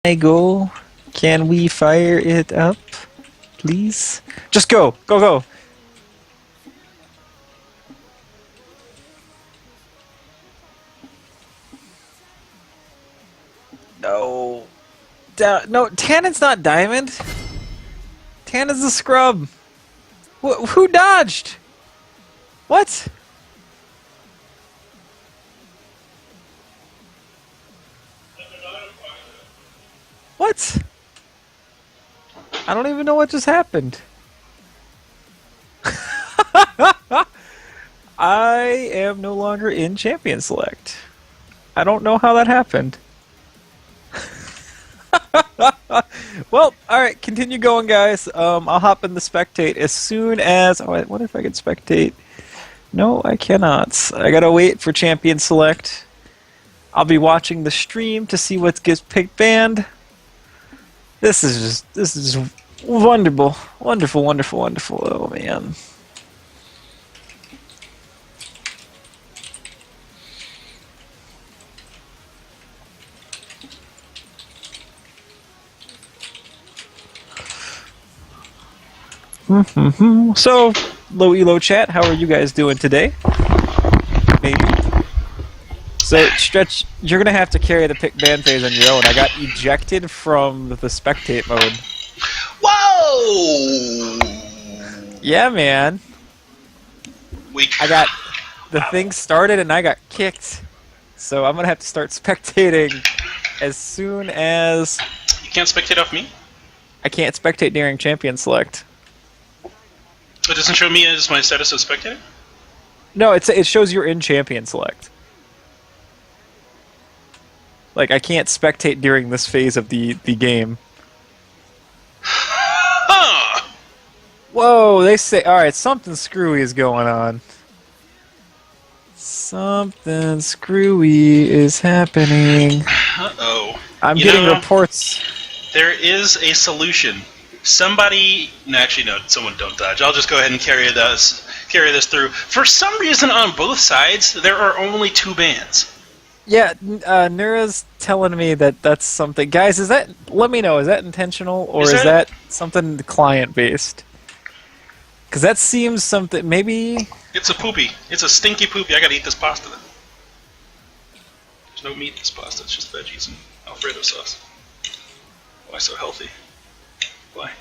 I go? Can we fire it up, please? Just go! Go, go! No. No, Tannen's not Diamond. Tannen's the scrub. Who dodged? What? What? I don't even know what just happened. I am no longer in Champion Select. I don't know how that happened. Well, alright, continue going, guys. I'll hop in the spectate as soon as... Oh, I wonder if I can spectate. No, I cannot. I gotta wait for Champion Select. I'll be watching the stream to see what gets picked banned. This is just wonderful. Wonderful, wonderful, wonderful. Oh, man. So, LowElo chat, how are you guys doing today? Maybe. So, Stretch, you're gonna have to carry the pick ban phase on your own. I got ejected from the spectate mode. Whoa! Yeah, man. I got the thing started and I got kicked. So I'm gonna have to start spectating as soon as... You can't spectate off me? I can't spectate during Champion Select. It doesn't show me as my status as spectating? No, it shows you're in Champion Select. Like, I can't spectate during this phase of the game. Huh! Whoa, they say... Alright, something screwy is going on. Something screwy is happening. Uh-oh. I'm getting reports. There is a solution. Somebody... No, actually, no, someone don't dodge. I'll just go ahead and carry this through. For some reason, on both sides, there are only 2 bans. Yeah, Nura's telling me that that's something. Guys, is that... Let me know, is that intentional, or is that something client-based? Because that seems something... Maybe... It's a poopy. It's a stinky poopy. I gotta eat this pasta then. There's no meat in this pasta. It's just veggies and Alfredo sauce. Why so healthy? Why?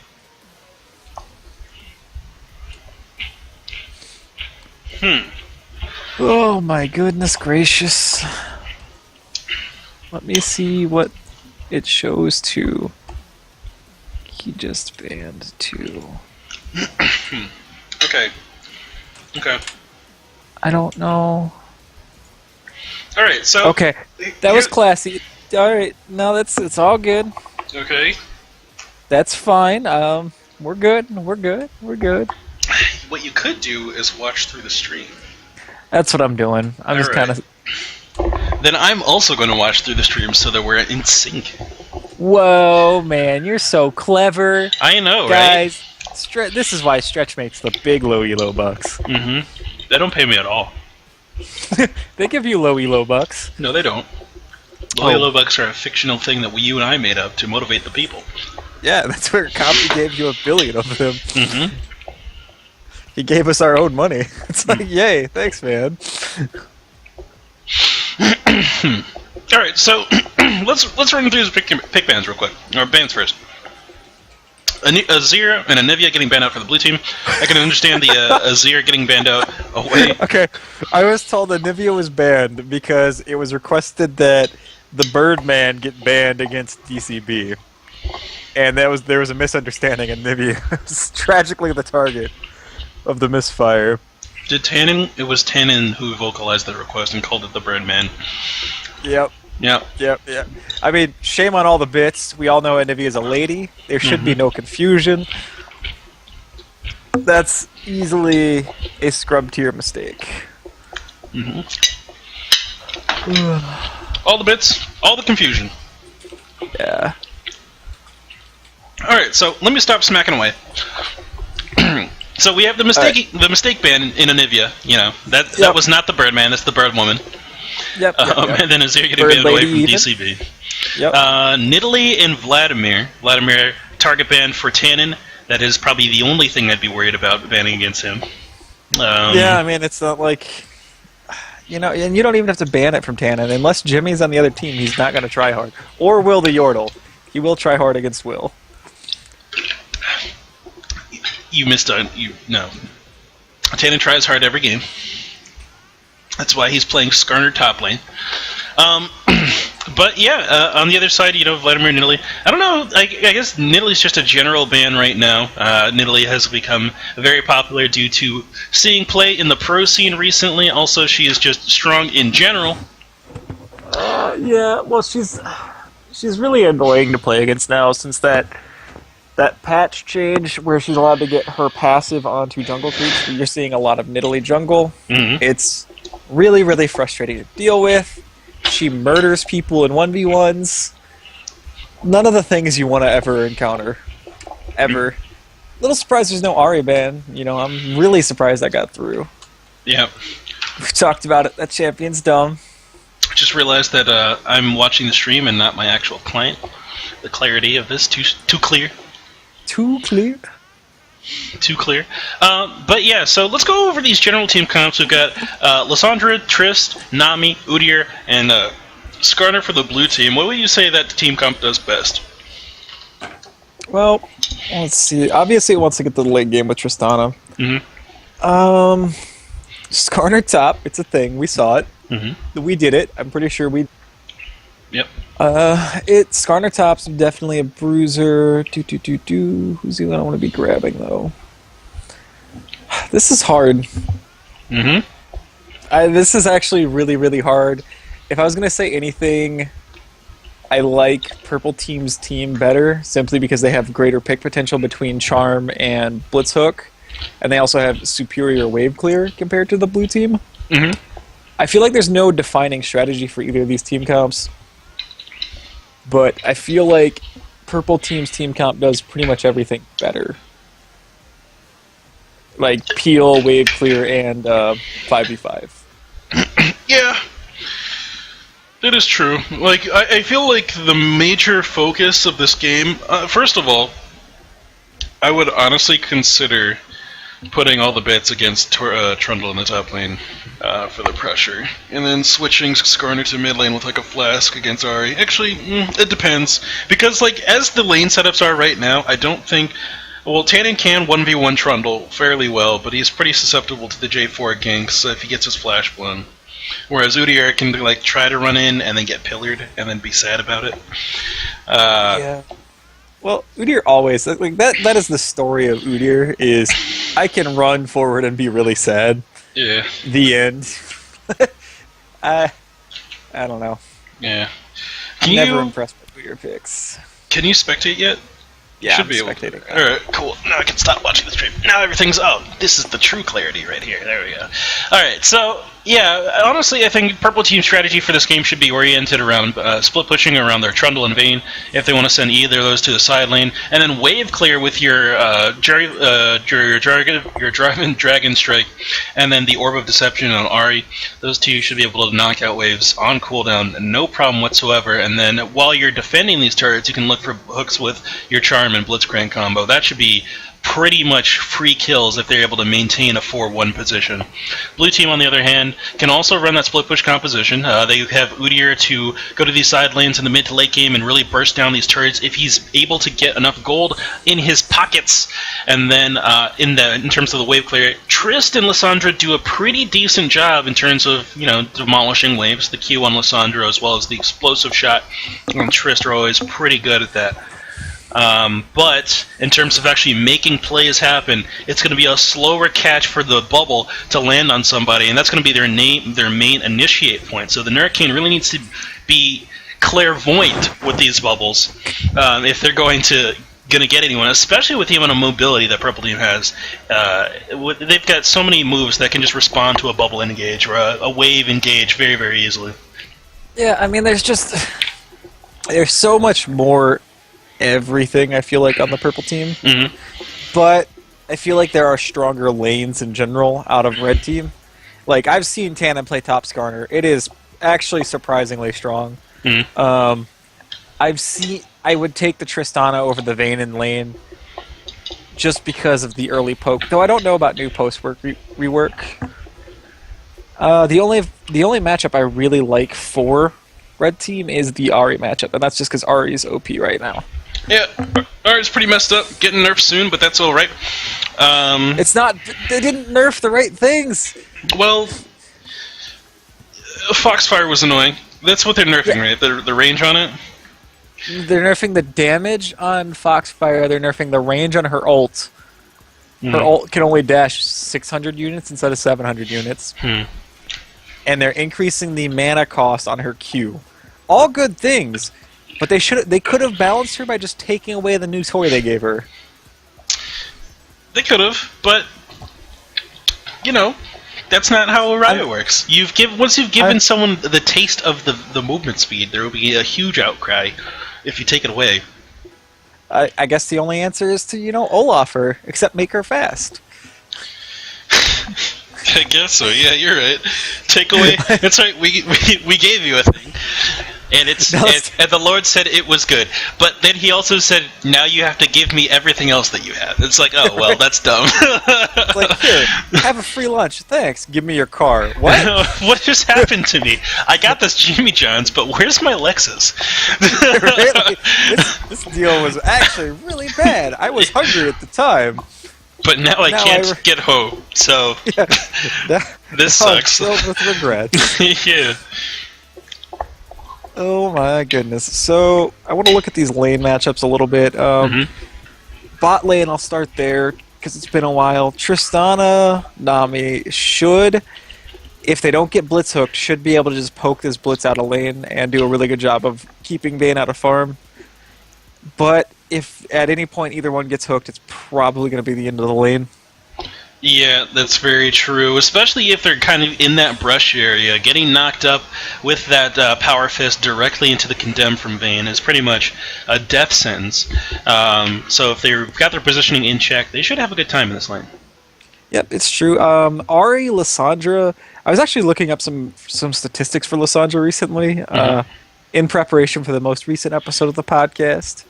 Oh my goodness gracious. Let me see what it shows to. He just banned 2. Okay. Okay. I don't know. Alright, so... Okay, that was classy. Alright, no, it's all good. Okay. That's fine. We're good. We're good. We're good. What you could do is watch through the stream. That's what I'm doing. I'm just kind of... Then I'm also going to watch through the stream so that we're in sync. Whoa, man, you're so clever. I know, guys, right? This is why Stretch makes the big LowElo bucks. Mm-hmm. They don't pay me at all. They give you LowElo bucks. No, they don't. LowElo bucks are a fictional thing that you and I made up to motivate the people. Yeah, that's where Copy gave you $1 billion of them. Mm-hmm. He gave us our own money. It's like, yay, thanks, man. Alright, so let's run through these pick bans real quick. Or bans first. Azir and Anivia getting banned out for the blue team. I can understand the Azir getting banned out away. Okay, I was told Anivia was banned because it was requested that the Birdman get banned against DCB. And there was a misunderstanding, and Anivia was tragically the target of the misfire. It was Tannen who vocalized the request and called it the Birdman. Yep. Yep. Yep, yep. I mean, shame on all the bits. We all know Anivia is a lady. There should be no confusion. That's easily a scrub tier mistake. All the bits, all the confusion. Yeah. Alright, so let me stop smacking away. So we have the mistake ban in Anivia, you know. That was not the Birdman, that's the Bird Woman. Yep. And then Azir getting Bird banned away Lady from even. DCB. Yep. Nidalee and Vladimir. Vladimir, target ban for Tannen. That is probably the only thing I'd be worried about banning against him. Yeah, I mean, it's not like... and you don't even have to ban it from Tannen. Unless Jimmy's on the other team, he's not going to try hard. Or Will the Yordle. He will try hard against Will. You missed on... No. Tannen tries hard every game. That's why he's playing Skarner top lane. But yeah, on the other side, Vladimir Nidalee. I don't know. I guess Nidalee's just a general ban right now. Nidalee has become very popular due to seeing play in the pro scene recently. Also, she is just strong in general. Yeah, well, she's really annoying to play against now since that patch change where she's allowed to get her passive onto jungle creeps. You're seeing a lot of Nidalee jungle. Mm-hmm. It's really, really frustrating to deal with. She murders people in 1v1s. None of the things you want to ever encounter. Ever. Little surprised there's no Ahri ban. I'm really surprised that got through. Yeah. We've talked about it. That champion's dumb. I just realized that I'm watching the stream and not my actual client. The clarity of this, too clear. Too clear? Too clear. But yeah, so let's go over these general team comps. We've got Lissandra, Trist, Nami, Udyr, and Skarner for the blue team. What would you say that team comp does best? Well, let's see. Obviously, it wants to get to the late game with Tristana. Mm-hmm. Skarner top. It's a thing. We saw it. Mm-hmm. We did it. I'm pretty sure we... Yep. Skarner top's definitely a bruiser. Who's the one I want to be grabbing, though? This is hard. Mm-hmm. This is actually really, really hard. If I was going to say anything, I like Purple Team's team better, simply because they have greater pick potential between Charm and Blitzhook, and they also have superior wave clear compared to the blue team. Mm-hmm. I feel like there's no defining strategy for either of these team comps. But I feel like Purple Team's team comp does pretty much everything better. Like Peel, Wave Clear, and 5v5. Yeah. That is true. I feel like the major focus of this game... first of all, I would honestly consider putting all the bets against Trundle in the top lane for the pressure, and then switching Skarner to mid lane with a flask against Ahri. Actually, it depends, because as the lane setups are right now, I don't think... Well, Tannen can 1v1 Trundle fairly well, but he's pretty susceptible to the J4 ganks if he gets his flash blown. Whereas Udyr can try to run in and then get pillared and then be sad about it. Yeah. Well, Udyr always that is the story of Udyr is I can run forward and be really sad. Yeah. The end. I don't know. Yeah. I'm never impressed with Udyr picks. Can you spectate yet? Yeah, Should I'm be spectating. able to. Alright, cool. Now I can stop watching the stream. Now everything's... Oh, this is the true clarity right here. There we go. Alright, so, yeah, honestly, I think Purple Team's strategy for this game should be oriented around split pushing around their Trundle and Vayne, if they want to send either of those to the side lane, and then wave clear with your Dragon Dragon Strike, and then the Orb of Deception on Ahri. Those two should be able to knock out waves on cooldown, no problem whatsoever, and then while you're defending these turrets, you can look for hooks with your Charm and Blitzcrank combo. That should be pretty much free kills if they're able to maintain a 4-1 position. Blue team, on the other hand, can also run that split push composition. They have Udyr to go to these side lanes in the mid to late game and really burst down these turrets if he's able to get enough gold in his pockets. And then in terms of the wave clear, Trist and Lissandra do a pretty decent job in terms of demolishing waves. The Q on Lissandra as well as the explosive shot on Trist are always pretty good at that. But in terms of actually making plays happen, it's going to be a slower catch for the bubble to land on somebody, and that's going to be their main initiate point. So the Nurricane really needs to be clairvoyant with these bubbles if they're going to get anyone, especially with the amount of mobility that Purple Team has. They've got so many moves that can just respond to a bubble engage or a wave engage very, very easily. Yeah, I mean, there's so much more everything, I feel like, on the Purple Team. Mm-hmm. But I feel like there are stronger lanes in general out of Red Team. I've seen Tannen play top Skarner. It is actually surprisingly strong. Mhm. I would take the Tristana over the Vayne in lane just because of the early poke. Though I don't know about new post work rework. The only matchup I really like for Red Team is the Ahri matchup, and that's just because Ahri is OP right now. Yeah, Ari's pretty messed up. Getting nerfed soon, but that's all right. It's not. They didn't nerf the right things. Well, Foxfire was annoying. That's what they're nerfing, Yeah. right? The range on it. They're nerfing the damage on Foxfire. They're nerfing the range on her ult. Her ult can only dash 600 units instead of 700 units. And they're increasing the mana cost on her Q. All good things, but they could have balanced her by just taking away the new toy they gave her. They could have, but you know, that's not how Riot works. Once you've given someone the taste of the movement speed, there will be a huge outcry if you take it away. I guess the only answer is to Olaf her, except make her fast. I guess so. Yeah, you're right. Take away. That's right. We gave you a thing, and and the Lord said it was good. But then He also said, now you have to give me everything else that you have. It's like, oh well, that's dumb. It's like, here, have a free lunch. Thanks. Give me your car. What? What just happened to me? I got this Jimmy John's, but where's my Lexus? Right? Like, this deal was actually really bad. I was hungry at the time. But now I can't get home, so Yeah, this sucks. Filled with regrets. Yeah. Oh my goodness. So I want to look at these lane matchups a little bit. Bot lane, I'll start there because it's been a while. Tristana, Nami should, if they don't get blitz hooked, should be able to just poke this blitz out of lane and do a really good job of keeping Vayne out of farm. But if at any point either one gets hooked, it's probably going to be the end of the lane. Yeah, that's very true, especially if they're kind of in that brush area. Getting knocked up with that power fist directly into the condemn from Vayne is pretty much a death sentence. So if they've got their positioning in check, they should have a good time in this lane. Yep, it's true. Ahri, Lissandra, I was actually looking up some statistics for Lissandra recently in preparation for the most recent episode of the podcast.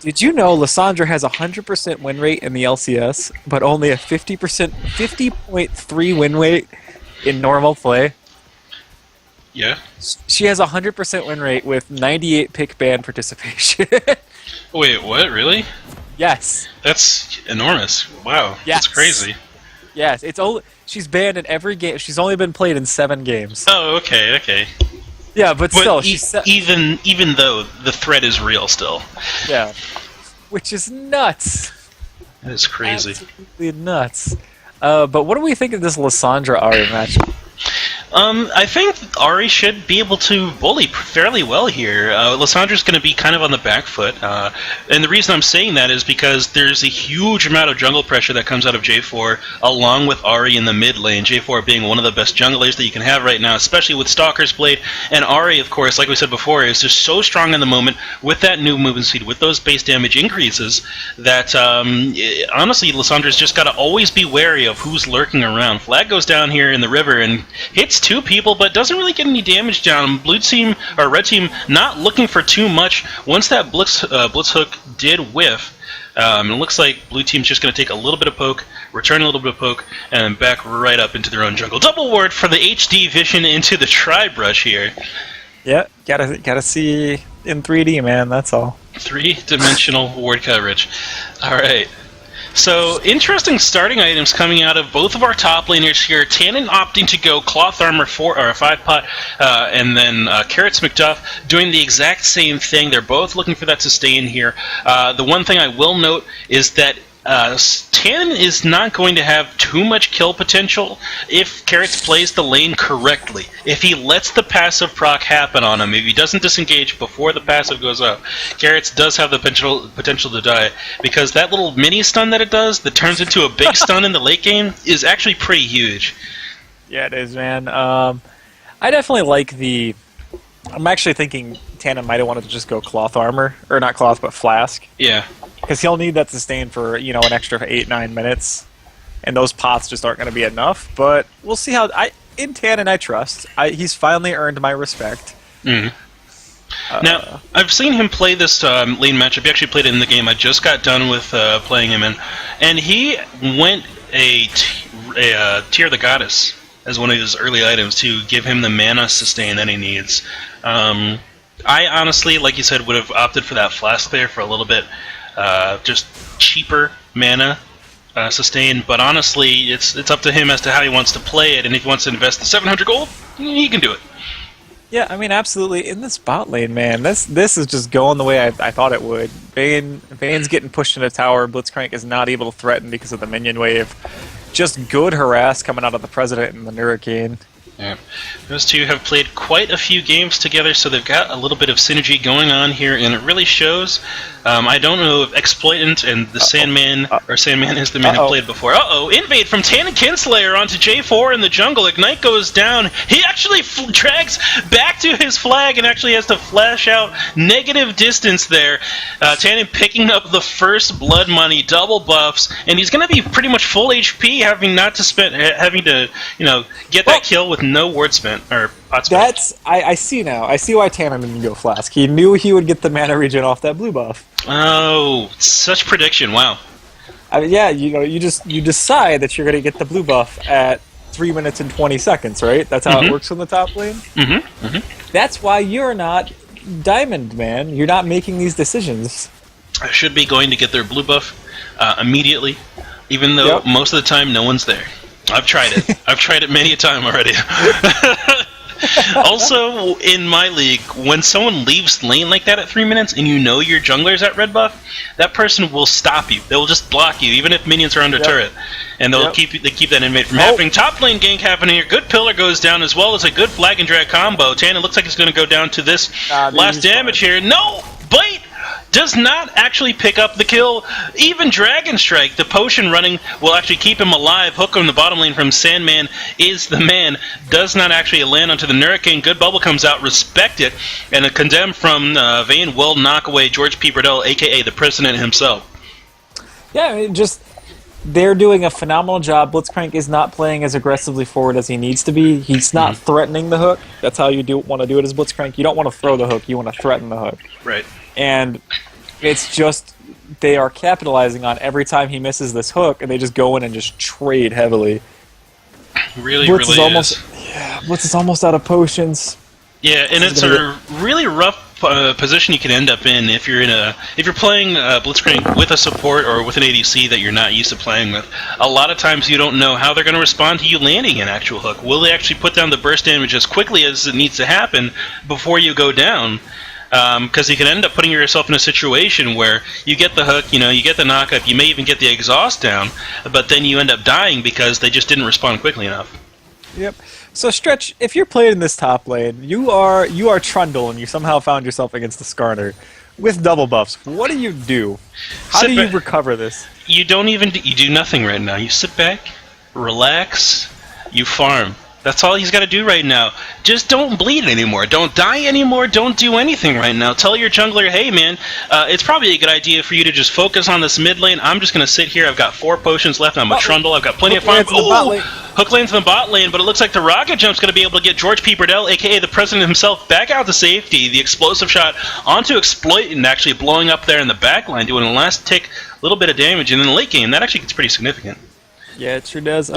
Did you know Lissandra has a 100% win rate in the LCS, but only a 50.3 win rate in normal play? Yeah. She has a 100% win rate with 98 pick ban participation. Wait, what? Really? Yes. That's enormous. Wow. Yes. That's crazy. Yes, she's banned in every game. She's only been played in 7 games. Oh, okay. Yeah, but still, even though the threat is real still. Yeah. Which is nuts. That is crazy. Absolutely nuts. But what do we think of this Lissandra Ahri matchup? I think Ahri should be able to bully fairly well here. Lissandra's going to be kind of on the back foot, and the reason I'm saying that is because there's a huge amount of jungle pressure that comes out of J4, along with Ahri in the mid lane. J4 being one of the best junglers that you can have right now, especially with Stalker's Blade, and Ahri, of course, like we said before, is just so strong in the moment with that new movement speed, with those base damage increases, that honestly, Lissandra's just got to always be wary of who's lurking around. Flag goes down here in the river and hits 2 people, but doesn't really get any damage down. Blue team or red team not looking for too much. Once that blitz hook did whiff, it looks like blue team's just going to take a little bit of poke, return a little bit of poke, and back right up into their own jungle. Double ward for the HD vision into the tri-brush here. Yeah, gotta see in 3D, man. That's all. 3-dimensional ward coverage. All right. So, interesting starting items coming out of both of our top laners here. Tannen opting to go Cloth Armor 4 or 5-pot, and then Carrots McDuff doing the exact same thing. They're both looking for that sustain here. The one thing I will note is that Tannen is not going to have too much kill potential if Carrots plays the lane correctly. If he lets the passive proc happen on him, if he doesn't disengage before the passive goes up, Carrots does have the potential to die, because that little mini stun that it does, that turns into a big stun in the late game, is actually pretty huge. Yeah, it is, man. I definitely like the... I'm actually thinking Tannen might have wanted to just go Cloth Armor, or not Cloth, but Flask. Yeah. Because he'll need that sustain for, an extra 8-9 minutes. And those pots just aren't going to be enough. But we'll see how... in Tannen I trust. He's finally earned my respect. Mhm. Now, I've seen him play this lane matchup. He actually played it in the game I just got done with playing him in, and he went a Tear the Goddess as one of his early items to give him the mana sustain that he needs. I honestly, like you said, would have opted for that Flask there for a little bit just cheaper mana sustain, but honestly, it's up to him as to how he wants to play it, and if he wants to invest the 700 gold, he can do it. Yeah, I mean, absolutely. In this bot lane, man, this is just going the way I thought it would. Vane's getting pushed into tower. Blitzcrank is not able to threaten because of the minion wave. Just good harass coming out of the President and the Hurricane. Yeah. Those two have played quite a few games together, so they've got a little bit of synergy going on here, and it really shows. I don't know if Exploitant and the Sandman, or Sandman is the man who played before. Invade from Tannen Kinslayer onto J4 in the jungle. Ignite goes down. He actually drags back to his flag and actually has to flash out negative distance there. Tannen picking up the first blood money, double buffs, and he's going to be pretty much full HP, having to get that kill with no ward spent or pot spent. I see now. I see why Tannen didn't go Flask. He knew he would get the mana regen off that blue buff. Oh, such prediction! Wow. I mean, yeah, you decide that you're going to get the blue buff at 3 minutes and 20 seconds, right? That's how it works in the top lane. That's why you're not Diamond, man. You're not making these decisions. I should be going to get their blue buff immediately, even though most of the time no one's there. I've tried it. I've tried it many a time already. Also, in my league, when someone leaves lane like that at 3 minutes and you know your jungler's at red buff, that person will stop you. They will just block you, even if minions are under turret. And they'll keep that invade from happening. Top lane gank happening here. Good pillar goes down as well as a good flag and drag combo. Tannen looks like it's going to go down to this last damage here. No! Bite! Does not actually pick up the kill. Even Dragon Strike, the potion running, will actually keep him alive. Hook on the bottom lane from Sandman is the man. Does not actually land onto the Hurricane. Good bubble comes out. Respect it. And a condemn from Vayne will knock away George P. Burdell, a.k.a. the President himself. Yeah, I mean, they're doing a phenomenal job. Blitzcrank is not playing as aggressively forward as he needs to be. He's not threatening the hook. That's how you want to do it as Blitzcrank. You don't want to throw the hook. You want to threaten the hook. Right. And it's just they are capitalizing on every time he misses this hook, and they just go in and just trade heavily. Blitz is almost out of potions. Yeah, and it's a really rough position you can end up in if you're playing Blitzcrank with a support or with an ADC that you're not used to playing with. A lot of times you don't know how they're going to respond to you landing an actual hook. Will they actually put down the burst damage as quickly as it needs to happen before you go down? Because you can end up putting yourself in a situation where you get the hook, you get the knockup, you may even get the exhaust down, but then you end up dying because they just didn't respond quickly enough. Yep. So Stretch, if you're playing in this top lane, you are Trundle and you somehow found yourself against the Skarner with double buffs. What do you do? How do you recover this? You do nothing right now. You sit back, relax, you farm. That's all he's got to do right now. Just don't bleed anymore. Don't die anymore. Don't do anything right now. Tell your jungler, hey man, it's probably a good idea for you to just focus on this mid lane. I'm just going to sit here. I've got 4 potions left. I'm a Trundle. I've got plenty of farm. Hook lane's in the bot lane, but it looks like the rocket jump's going to be able to get George P. Burdell, a.k.a. the President himself, back out to safety. The explosive shot onto Exploit and actually blowing up there in the back line, doing a last tick, little bit of damage. And in the late game, that actually gets pretty significant. Yeah, it sure does.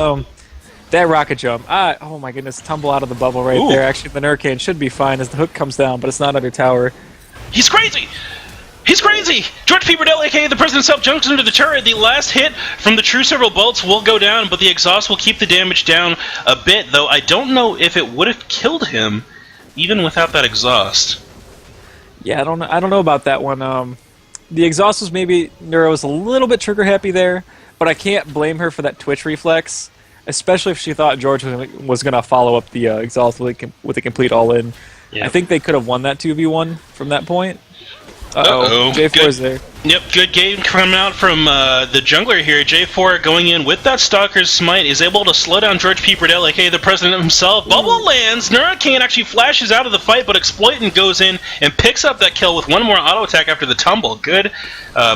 That rocket jump. Oh my goodness, tumble out of the bubble right there. Actually, the Hurricane should be fine as the hook comes down, but it's not under tower. He's crazy! He's crazy! George P. Burdell, a.k.a. the President himself, jumps into the turret. The last hit from the true several bolts will go down, but the exhaust will keep the damage down a bit, though I don't know if it would have killed him even without that exhaust. Yeah, I don't know about that one. The exhaust was maybe Neuro was a little bit trigger happy there, but I can't blame her for that twitch reflex. Especially if she thought George was going to follow up the exhaust with a complete all-in. Yeah. I think they could have won that 2v1 from that point. J4 is there. Yep, good game coming out from the jungler here. J4 going in with that Stalker's Smite is able to slow down George P. Burdell, aka the President himself. Bubble lands. Hurricane actually flashes out of the fight, but Exploiting goes in and picks up that kill with one more auto attack after the tumble. Good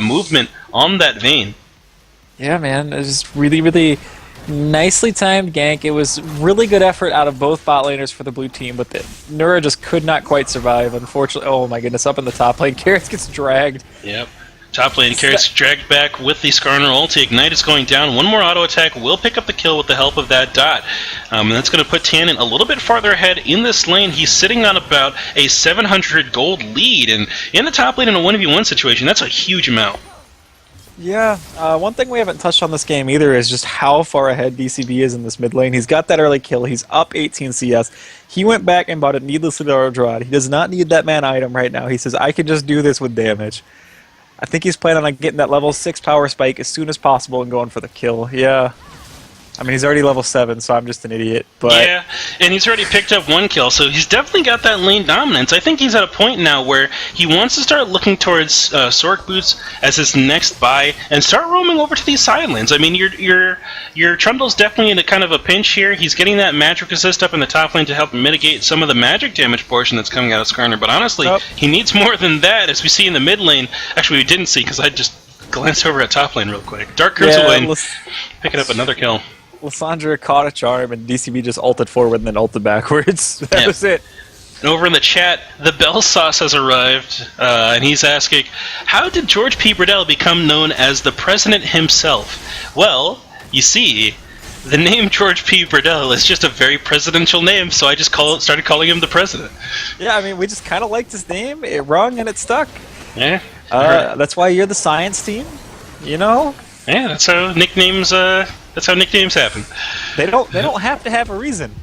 movement on that Vayne. Yeah, man. It's just really, really... Nicely timed gank. It was really good effort out of both bot laners for the blue team, but the Nura just could not quite survive. Unfortunately, oh my goodness, up in the top lane, Carrots gets dragged. Yep. Top lane, Carrots dragged back with the Skarner ulti. Ignite is going down. One more auto attack will pick up the kill with the help of that dot. And that's going to put Tannen a little bit farther ahead in this lane. He's sitting on about a 700 gold lead. And in the top lane in a 1v1 situation, that's a huge amount. Yeah, one thing we haven't touched on this game either is just how far ahead DCB is in this mid lane. He's got that early kill. He's up 18 CS. He went back and bought a needlessly low Drawd. He does not need that mana item right now. He says, I can just do this with damage. I think he's planning on getting that level 6 power spike as soon as possible and going for the kill. Yeah. I mean, he's already level 7, so I'm just an idiot. But yeah, and he's already picked up 1 kill, so he's definitely got that lane dominance. I think he's at a point now where he wants to start looking towards Sork Boots as his next buy and start roaming over to these side lanes. I mean, your Trundle's definitely in a kind of a pinch here. He's getting that magic assist up in the top lane to help mitigate some of the magic damage portion that's coming out of Skarner, but honestly, he needs more than that, as we see in the mid lane. Actually, we didn't see, because I just glanced over at top lane real quick. Dark Cruiser lane, picking up another kill. Lysandra caught a charm, and DCB just ulted forward and then ulted backwards. That was it. And over in the chat, the Bell Sauce has arrived, and he's asking, how did George P. Burdell become known as the president himself? Well, you see, the name George P. Burdell is just a very presidential name, so I just started calling him the president. Yeah, I mean, we just kind of liked his name. It rung and it stuck. Yeah. That's why you're the science team, you know? Yeah, that's how nicknames happen. They don't have to have a reason.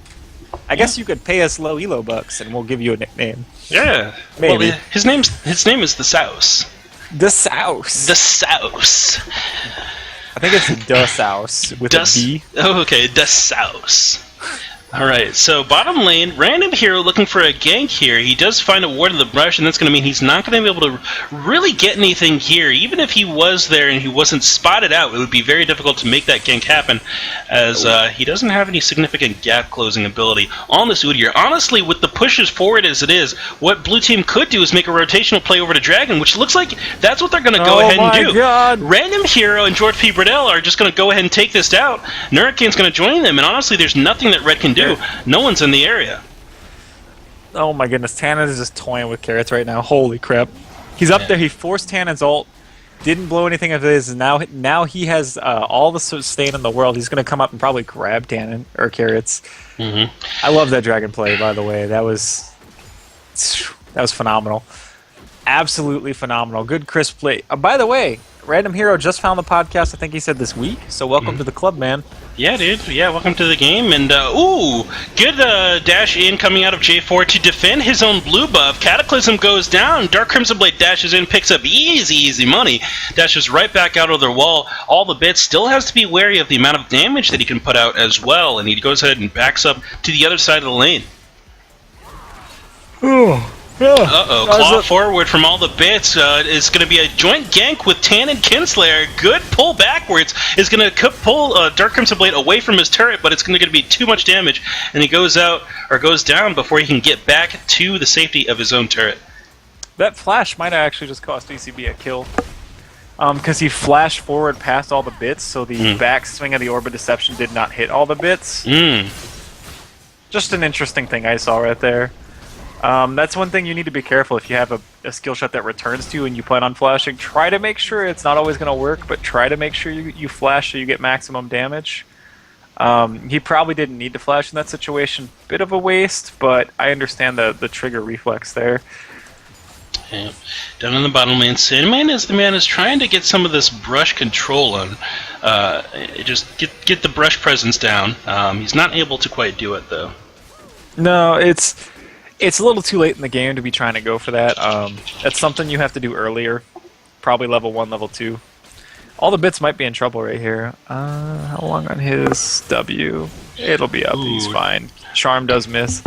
I guess you could pay us LowElo bucks and we'll give you a nickname. Yeah. Maybe. Well, his name is the Souse. The Souse. The Souse. I think it's the Souse with a B. Oh, okay, the Souse. Alright, so bottom lane, random hero looking for a gank here. He does find a ward of the brush, and that's going to mean he's not going to be able to really get anything here. Even if he was there and he wasn't spotted out, it would be very difficult to make that gank happen, as he doesn't have any significant gap closing ability on this Udyr. Honestly, with the pushes forward as it is, what blue team could do is make a rotational play over to Dragon, which looks like that's what they're going to go ahead and do. God. Random hero and George P. Burdell are just going to go ahead and take this out. Nurricane's going to join them, and honestly, there's nothing that Red can do. No one's in the area. Oh my goodness, Tannen is just toying with Carrots right now. Holy crap. He's up there, he forced Tannen's ult, didn't blow anything of his, and now he has all the sustain in the world. He's going to come up and probably grab Tannen, or Carrots. I love that dragon play, by the way. That was phenomenal. Absolutely phenomenal. Good crisp play. By the way, Random Hero just found the podcast, I think he said this week, so welcome to the club, man. Yeah, dude. Yeah, welcome to the game. And, good dash in coming out of J4 to defend his own blue buff. Cataclysm goes down. Dark Crimson Blade dashes in, picks up easy money. Dashes right back out of their wall. All the bits. Still has to be wary of the amount of damage that he can put out as well. And he goes ahead and backs up to the other side of the lane. Uh-oh, claw forward from all the bits. Is going to be a joint gank with Tannen Kinslayer. Good pull backwards. Is going to pull Dark Crimson Blade away from his turret, but it's going to be too much damage, and he goes down before he can get back to the safety of his own turret. That flash might have actually just cost DCB a kill. Because he flashed forward past all the bits, so the backswing of the Orb of Deception did not hit all the bits. Just an interesting thing I saw right there. That's one thing you need to be careful if you have a skill shot that returns to you and you plan on flashing. Try to make sure it's not always going to work, but try to make sure you flash so you get maximum damage. He probably didn't need to flash in that situation. Bit of a waste, but I understand the trigger reflex there. Yeah. Down in the bottom lane, Sandman is trying to get some of this brush control on. Just get the brush presence down. He's not able to quite do it, though. No, it's a little too late in the game to be trying to go for that. That's something you have to do earlier. Probably level 1, level 2. All the bits might be in trouble right here. How long on his W? It'll be up. Ooh. He's fine. Charm does miss.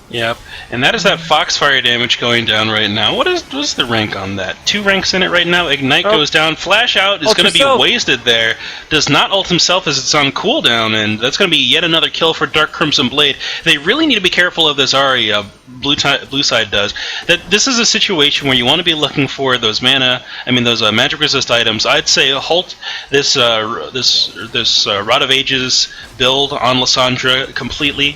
Yep, and that is that Foxfire damage going down right now. What's the rank on that? 2 ranks in it right now. Ignite goes down. Flash out is going to be wasted there. Does not ult himself as it's on cooldown, and that's going to be yet another kill for Dark Crimson Blade. They really need to be careful of this Ahri. Blue side does that. This is a situation where you want to be looking for those those magic resist items. I'd say halt this Rod of Ages build on Lysandra completely.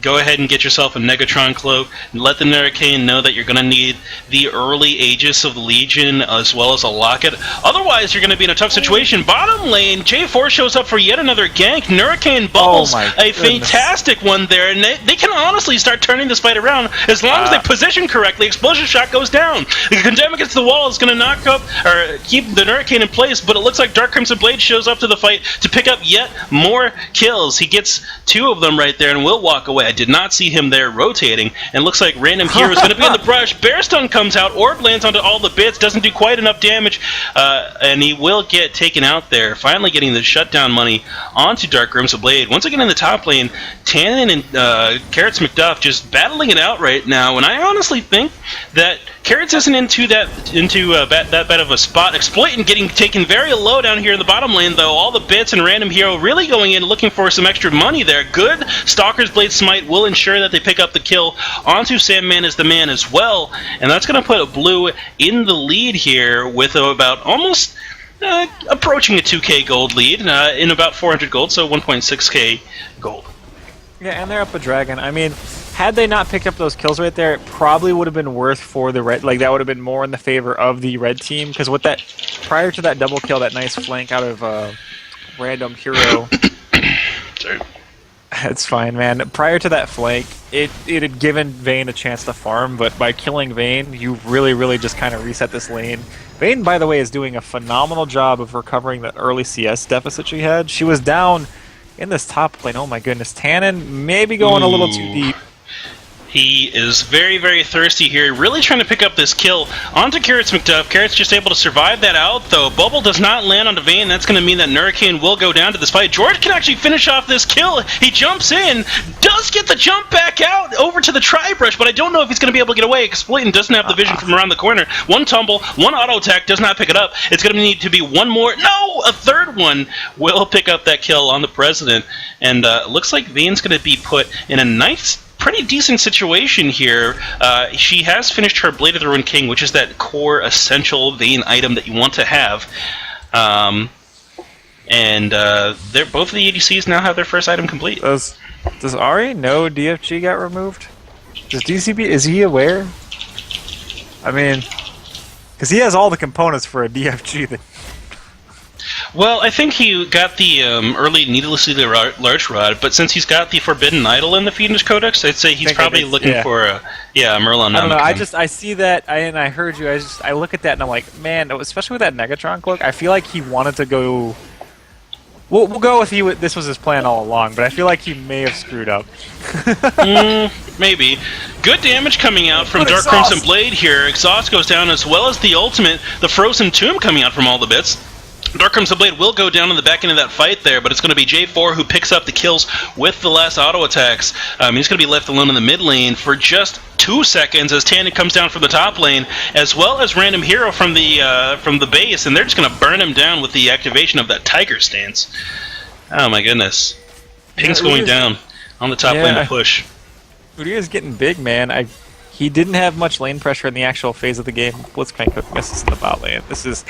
Go ahead and get yourself a Negatron Cloak, and let the Hurricane know that you're going to need the early Aegis of the Legion as well as a Locket. Otherwise, you're going to be in a tough situation. Bottom lane, J4 shows up for yet another gank. Hurricane bubbles a fantastic one there, and they can honestly start turning this fight around as long as they position correctly. Explosion Shot goes down. The Condemn against the wall is going to knock up or keep the Hurricane in place, but it looks like Dark Crimson Blade shows up to the fight to pick up yet more kills. He gets 2 of them right there and will walk away. I did not see him there rotating, and looks like Random Hero is going to be in the brush. Bear Stun comes out, Orb lands onto all the bits, doesn't do quite enough damage, and he will get taken out there, finally getting the shutdown money onto Dark Crimson Blade. Once again in the top lane, Tannen and Carrots McDuff just battling it out right now, and I honestly think that Carrots isn't into that bad of a spot. Exploiting getting taken very low down here in the bottom lane, though. All the bits and Random Hero really going in looking for some extra money there. Good Stalker's Blade Smite will ensure that they pick up the kill onto Sandman as the man as well, and that's going to put Blue in the lead here with about almost approaching a 2k gold lead in about 400 gold, so 1.6k gold. Yeah, and they're up a dragon. I mean, had they not picked up those kills right there, it probably would have been worth for the red. Like, that would have been more in the favor of the red team, because with that, prior to that double kill, that nice flank out of Random Hero. Sorry. It's fine, man. Prior to that flank, it had given Vayne a chance to farm, but by killing Vayne, you really just kind of reset this lane. Vayne, by the way, is doing a phenomenal job of recovering the early CS deficit she had. She was down in this top lane. Oh my goodness. Tannen maybe going a little too deep. He is very thirsty here, really trying to pick up this kill onto Carrots McDuff. Carrots just able to survive that out, though. Bubble does not land onto Vayne. That's going to mean that Hurricane will go down to this fight. George can actually finish off this kill. He jumps in, does get the jump back out over to the Tri-Brush, but I don't know if he's going to be able to get away. Exploiting doesn't have the vision from around the corner. One tumble, one auto attack, does not pick it up. It's going to need to be one more. No! A third one will pick up that kill on the President. And looks like Vayne's going to be put in a nice, pretty decent situation here. She has finished her Blade of the Ruined King, which is that core essential Vayne item that you want to have. And they're both of the ADCs now have their first item complete. Does Ahri know DFG got removed? Does DCB, is he aware? I mean, because he has all the components for a DFG that... Well, I think he got the early needlessly large rod, but since he's got the Forbidden Idol in the Phoenix Codex, I'd say he's probably looking for a Merlin. I don't know. I see that, and I heard you. I look at that and I'm like, man, especially with that Negatron cloak, I feel like he wanted to go. We'll go with this was his plan all along, but I feel like he may have screwed up. Maybe. Good damage coming out from Dark Crimson Blade here. Exhaust goes down as well as the ultimate, the Frozen Tomb coming out from all the bits. Dark Crimson Blade will go down in the back end of that fight there, but it's going to be J4 who picks up the kills with the last auto attacks. He's going to be left alone in the mid lane for just 2 seconds as Tannen comes down from the top lane, as well as Random Hero from the base, and they're just going to burn him down with the activation of that Tiger Stance. Oh my goodness. Ping's going down on the top lane to push. Udyr's getting big, man. He didn't have much lane pressure in the actual phase of the game. Blitzcrank misses in the bot lane. This is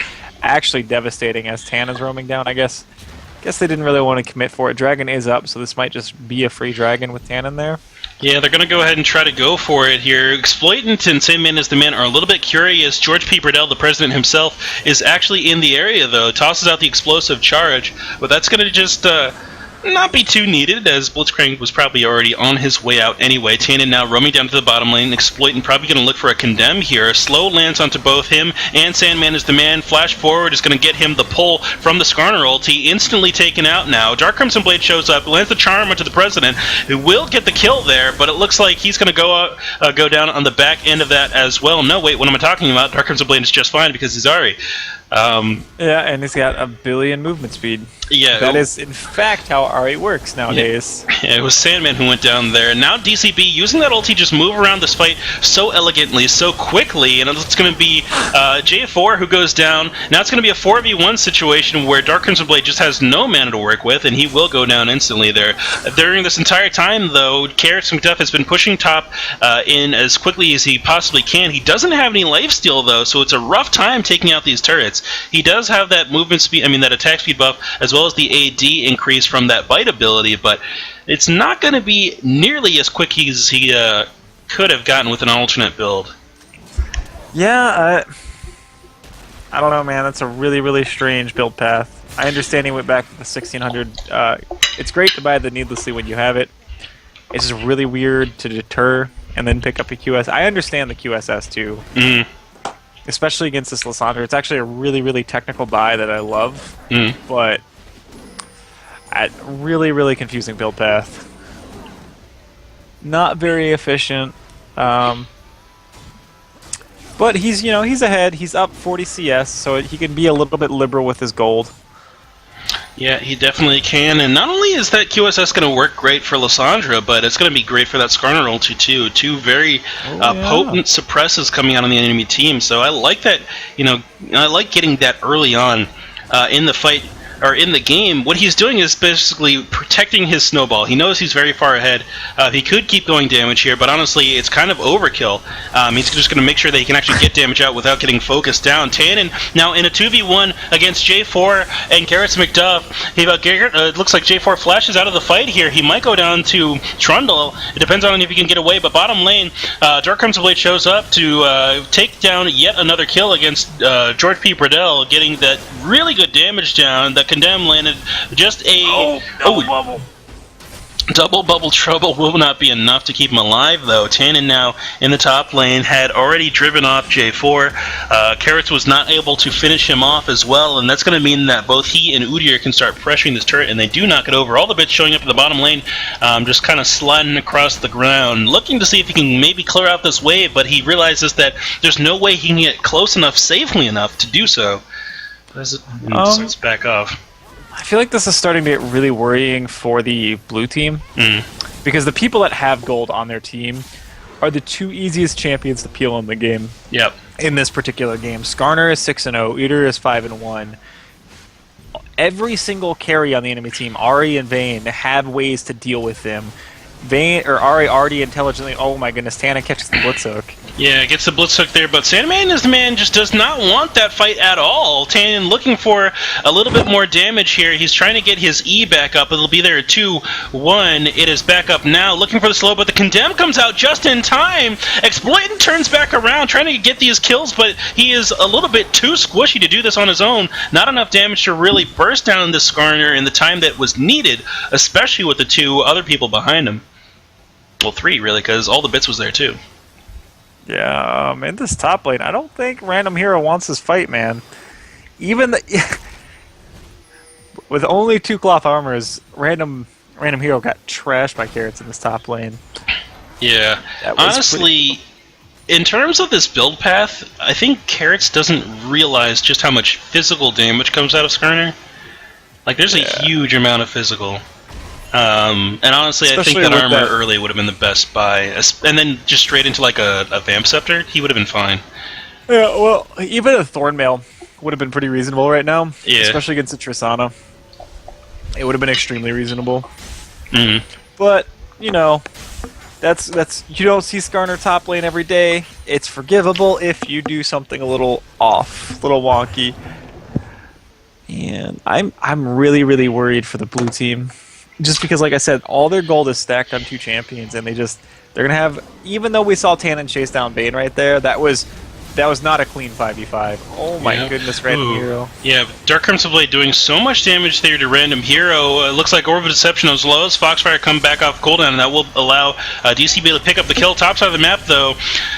actually devastating as Tannen's roaming down, I guess. Guess they didn't really want to commit for it. Dragon is up, so this might just be a free dragon with Tannen there. Yeah, they're going to go ahead and try to go for it here. Exploitant and Same Man as the Man are a little bit curious. George P. Burdell, the president himself, is actually in the area, though. Tosses out the explosive charge, but that's going to just... not be too needed, as Blitzcrank was probably already on his way out anyway. Tannen now roaming down to the bottom lane. Exploitant probably going to look for a Condemn here. Slow lands onto both him and Sandman is the man. Flash forward is going to get him the pull from the Skarner ulti. Instantly taken out now. Dark Crimson Blade shows up, lands the charm onto the President, who will get the kill there, but it looks like he's going to go down on the back end of that as well. No, wait, what am I talking about? Dark Crimson Blade is just fine because he's Ahri. Yeah, and he's got a billion movement speed. Yeah, That is, in fact, how R8 works nowadays. Yeah, it was Sandman who went down there. Now DCB using that ulti just move around this fight so elegantly, so quickly, and it's going to be J4 who goes down. Now it's going to be a 4v1 situation where Dark Crimson Blade just has no mana to work with, and he will go down instantly there. During this entire time, though, Carrots McDuff has been pushing top in as quickly as he possibly can. He doesn't have any lifesteal, though, so it's a rough time taking out these turrets. He does have that movement speed, that attack speed buff, as well as the AD increase from that bite ability, but it's not going to be nearly as quick as he could have gotten with an alternate build. Yeah, I don't know, man. That's a really, really strange build path. I understand he went back to the 1600. It's great to buy the needlessly when you have it. It's just really weird to deter and then pick up a QS. I understand the QSS too. Especially against this Lissandra. It's actually a really, really technical buy that I love, but really, really confusing build path. Not very efficient. But he's ahead. He's up 40 CS, so he can be a little bit liberal with his gold. Yeah, he definitely can, and not only is that QSS going to work great for Lissandra, but it's going to be great for that Skarner ulti too. Two very potent suppresses coming out on the enemy team, so I like that, I like getting that early on in the fight, or in the game. What he's doing is basically protecting his snowball. He knows he's very far ahead. He could keep going damage here, but honestly, it's kind of overkill. He's just going to make sure that he can actually get damage out without getting focused down. Tannen now in a 2v1 against J4 and Carrots McDuff. It looks like J4 flashes out of the fight here. He might go down to Trundle. It depends on if he can get away, but bottom lane, Dark Crimson Blade shows up to take down yet another kill against George P. Bradell, getting that really good damage down. That Condemn landed just a double bubble trouble will not be enough to keep him alive, though. Tannen now in the top lane had already driven off J4. Carrots was not able to finish him off as well, and that's going to mean that both he and Udyr can start pressuring this turret, and they do knock it over. All the bits showing up in the bottom lane, just kind of sliding across the ground, looking to see if he can maybe clear out this wave, but he realizes that there's no way he can get close enough, safely enough, to do so. Starts back off. I feel like this is starting to get really worrying for the blue team, because the people that have gold on their team are the two easiest champions to peel in the game. Yep. In this particular game, Skarner is 6-0, Udyr is 5-1. Every single carry on the enemy team, Ahri and Vayne, have ways to deal with them. Vayne or Ahri already intelligently. Oh my goodness, Tana catches the blitz hook. Yeah, gets the blitz hook there, but Sandman is the man, just does not want that fight at all. Tannen looking for a little bit more damage here. He's trying to get his E back up. It'll be there at 2-1. It is back up now, looking for the slow, but the Condemn comes out just in time. Exploitant turns back around, trying to get these kills, but he is a little bit too squishy to do this on his own. Not enough damage to really burst down this Skarner in the time that was needed, especially with the two other people behind him. Well, three, really, because all the bits was there, too. Yeah, in this top lane, I don't think Random Hero wants this fight, man. Even with only 2 cloth armors, Random Hero got trashed by Carrots in this top lane. Yeah, honestly, in terms of this build path, I think Carrots doesn't realize just how much physical damage comes out of Skarner. Like, there's a huge amount of physical. And honestly, especially I think that armor early would have been the best buy. And then just straight into like a Vamp Scepter, he would have been fine. Yeah, well, even a Thornmail would have been pretty reasonable right now. Yeah. Especially against a Tristana. It would have been extremely reasonable. But, that's you don't see Skarner top lane every day. It's forgivable if you do something a little off, a little wonky. And I'm really, really worried for the blue team. Just because, like I said, all their gold is stacked on 2 champions, and they're going to have, even though we saw Tannen chase down Vayne right there, that was not a clean 5v5. Oh my goodness, Random Hero. Yeah, Dark Crimson Blade doing so much damage there to Random Hero. It looks like Orb of Deception as low as Foxfire come back off cooldown, and that will allow DCB to pick up the kill. Top side of the map, though,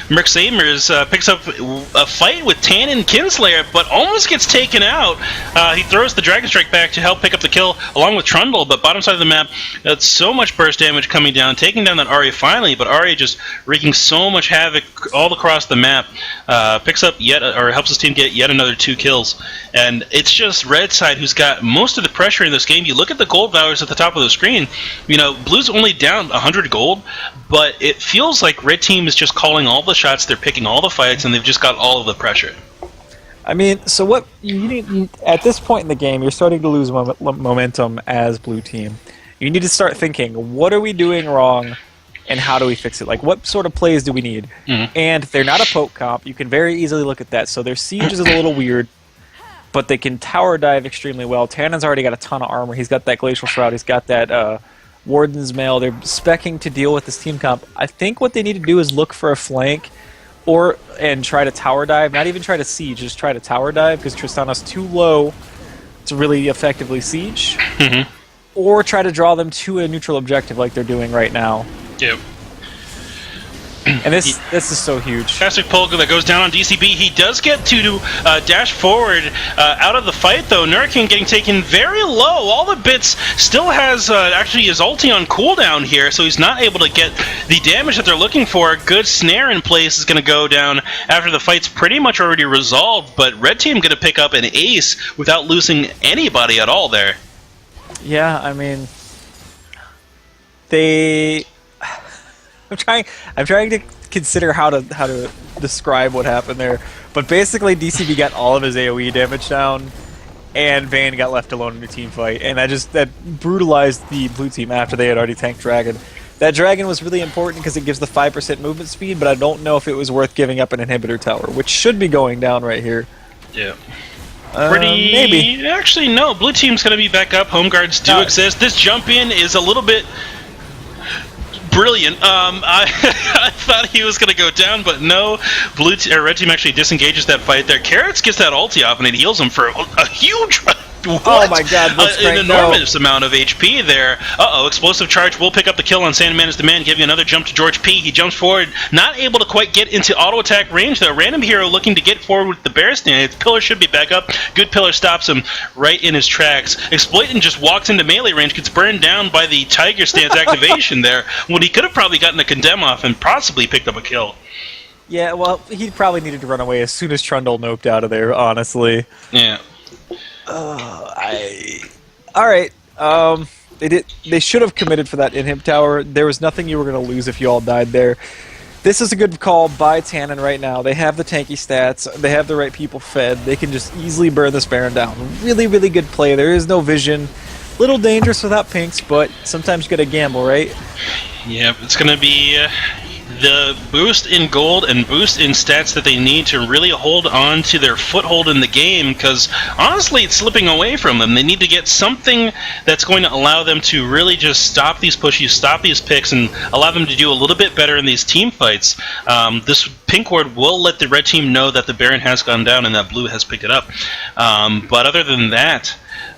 Merc Samers picks up a fight with Tannen Kinslayer, but almost gets taken out. He throws the Dragon Strike back to help pick up the kill, along with Trundle, but bottom side of the map, that's so much burst damage coming down, taking down that Ahri finally, but Ahri just wreaking so much havoc all across the map. picks up or helps his team get yet another 2 kills. And it's just red side who's got most of the pressure in this game. You look at the gold values at the top of the screen. Blue's only down 100 gold, but it feels like red team is just calling all the shots. They're picking all the fights, and they've just got all of the pressure. I mean, so what you need at this point in the game, you're starting to lose momentum as blue team. You need to start thinking, what are we doing wrong, and how do we fix it? Like, what sort of plays do we need? Mm-hmm. And they're not a poke comp. You can very easily look at that. So their siege is a little weird, but they can tower dive extremely well. Tannen's already got a ton of armor. He's got that Glacial Shroud. He's got that Warden's Mail. They're specking to deal with this team comp. I think what they need to do is look for a flank and try to tower dive. Not even try to siege, just try to tower dive, because Tristana's too low to really effectively siege. Mm-hmm. Or try to draw them to a neutral objective like they're doing right now. Yep. And this is so huge. Fantastic Polka that goes down on DCB. He does get to dash forward out of the fight, though. Nurakin getting taken very low. All the bits still has actually his ulti on cooldown here, so he's not able to get the damage that they're looking for. A good snare in place is going to go down after the fight's pretty much already resolved, but red team going to pick up an ace without losing anybody at all there. Yeah, I mean, I'm trying to consider how to describe what happened there, but basically DCB got all of his AoE damage down, and Van got left alone in a team fight, and that brutalized the blue team after they had already tanked Dragon. That Dragon was really important because it gives the 5% movement speed, but I don't know if it was worth giving up an inhibitor tower, which should be going down right here. Yeah. Maybe. Actually, no. Blue team's going to be back up. Home guards do exist. This jump in is a little bit brilliant. I thought he was going to go down, but no. Red team actually disengages that fight there. Carrots gets that ulti off, and it heals him for a huge... What? Oh my god, an enormous amount of HP there. Explosive charge will pick up the kill on Sandman as the man, giving another jump to George P. He jumps forward, not able to quite get into auto attack range though. Random hero looking to get forward with the bear stand. His pillar should be back up. Good pillar stops him right in his tracks. Exploitant just walks into melee range, gets burned down by the Tiger Stance activation there, when he could have probably gotten a condemn off and possibly picked up a kill. Yeah, well, he probably needed to run away as soon as Trundle noped out of there, honestly. Yeah. Alright, they should have committed for that inhib tower. There was nothing you were going to lose if you all died there. This is a good call by Tannen right now. They have the tanky stats, they have the right people fed, they can just easily burn this Baron down. Really, really good play. There is no vision. Little dangerous without pinks, but sometimes you gotta gamble, right? Yep, it's gonna be the boost in gold and boost in stats that they need to really hold on to their foothold in the game, because honestly it's slipping away from them. They need to get something that's going to allow them to really just stop these pushes, stop these picks, and allow them to do a little bit better in these team fights. This pink ward will let the red team know that the Baron has gone down and that blue has picked it up. But other than that,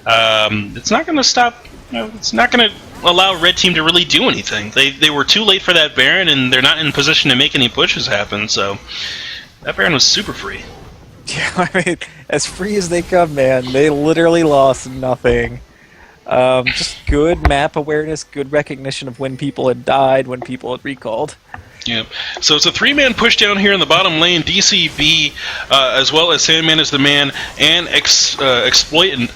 it's not going to stop. It's not going to allow red team to really do anything. They were too late for that Baron, and they're not in position to make any pushes happen, so that Baron was super free. Yeah, I mean, as free as they come, man. They literally lost nothing. Just good map awareness, good recognition of when people had died, when people had recalled. Yeah, so it's a 3-man push down here in the bottom lane. DCB, as well as Sandman is the man, and Exploitant,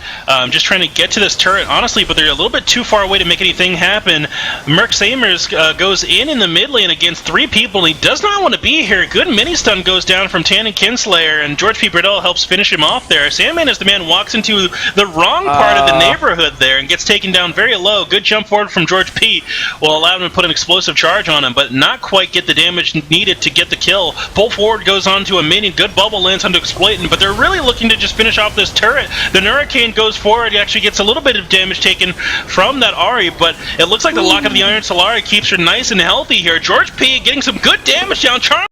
just trying to get to this turret, honestly, but they're a little bit too far away to make anything happen. Merc Samers goes in the mid lane against 3 people, and he does not want to be here. Good mini-stun goes down from Tannen Kinslayer, and George P. Bradell helps finish him off there. Sandman is the man, walks into the wrong part of the neighborhood there, and gets taken down very low. Good jump forward from George P. will allow him to put an explosive charge on him, but not quite get the damage needed to get the kill. Pull forward goes on to a minion. Good bubble lands onto Exploitant, but they're really looking to just finish off this turret. The Hurricane goes forward. He actually gets a little bit of damage taken from that Ahri, but it looks like the Lock of the Iron Solari keeps her nice and healthy here. George P. getting some good damage down. Charm